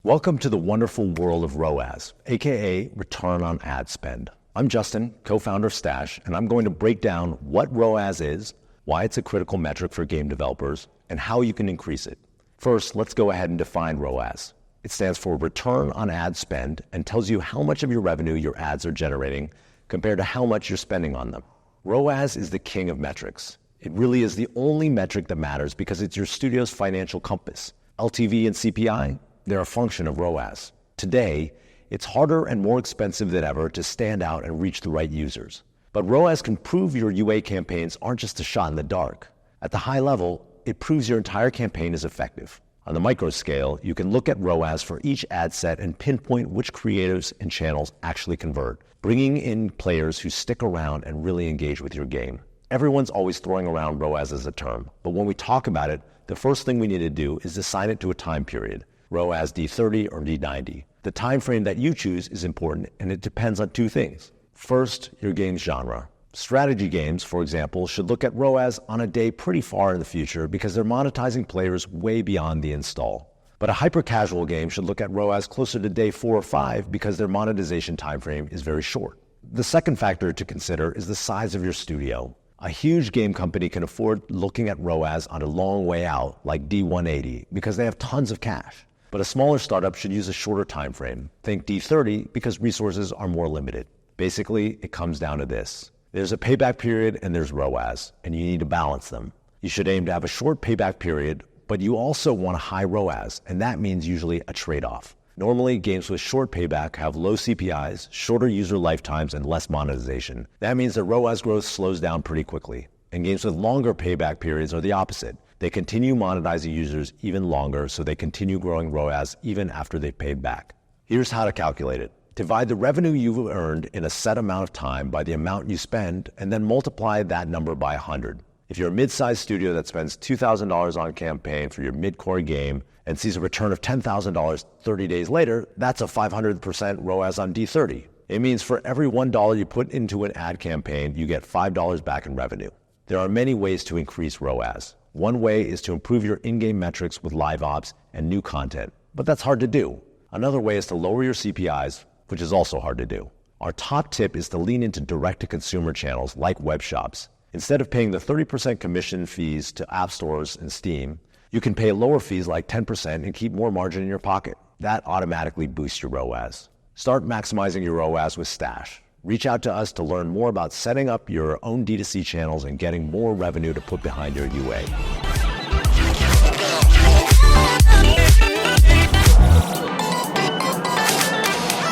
Welcome to the wonderful world of ROAS, aka Return on Ad Spend. I'm Justin, co-founder of Stash, and I'm going to break down what ROAS is, why it's a critical metric for game developers, and how you can increase it. First, let's go ahead and define ROAS. It stands for Return on Ad Spend and tells you how much of your revenue your ads are generating compared to how much you're spending on them. ROAS is the king of metrics. It really is the only metric that matters because it's your studio's financial compass. LTV and CPI, they're a function of ROAS. Today, it's harder and more expensive than ever to stand out and reach the right users. But ROAS can prove your UA campaigns aren't just a shot in the dark. At the high level, it proves your entire campaign is effective. On the micro scale, you can look at ROAS for each ad set and pinpoint which creatives and channels actually convert, bringing in players who stick around and really engage with your game. Everyone's always throwing around ROAS as a term, but when we talk about it, the first thing we need to do is assign it to a time period. ROAS D30 or D90. The time frame that you choose is important, and it depends on two things. First, your game's genre. Strategy games, for example, should look at ROAS on a day pretty far in the future because they're monetizing players way beyond the install. But a hyper-casual game should look at ROAS closer to day 4 or 5 because their monetization timeframe is very short. The second factor to consider is the size of your studio. A huge game company can afford looking at ROAS on a long way out, like D180, because they have tons of cash. But a smaller startup should use a shorter time frame. Think D30 because resources are more limited. Basically, it comes down to this. There's a payback period and there's ROAS, and you need to balance them. You should aim to have a short payback period, but you also want a high ROAS, and that means usually a trade-off. Normally, games with short payback have low CPIs, shorter user lifetimes, and less monetization. That means that ROAS growth slows down pretty quickly. And games with longer payback periods are the opposite. They continue monetizing users even longer, so they continue growing ROAS even after they've paid back. Here's how to calculate it. Divide the revenue you've earned in a set amount of time by the amount you spend, and then multiply that number by 100. If you're a mid-sized studio that spends $2,000 on a campaign for your mid-core game and sees a return of $10,000 30 days later, that's a 500% ROAS on D30. It means for every $1 you put into an ad campaign, you get $5 back in revenue. There are many ways to increase ROAS. One way is to improve your in-game metrics with live ops and new content, but that's hard to do. Another way is to lower your CPIs, which is also hard to do. Our top tip is to lean into direct-to-consumer channels like web shops. Instead of paying the 30% commission fees to app stores and Steam, you can pay lower fees like 10% and keep more margin in your pocket. That automatically boosts your ROAS. Start maximizing your ROAS with Stash. Reach out to us to learn more about setting up your own D2C channels and getting more revenue to put behind your UA.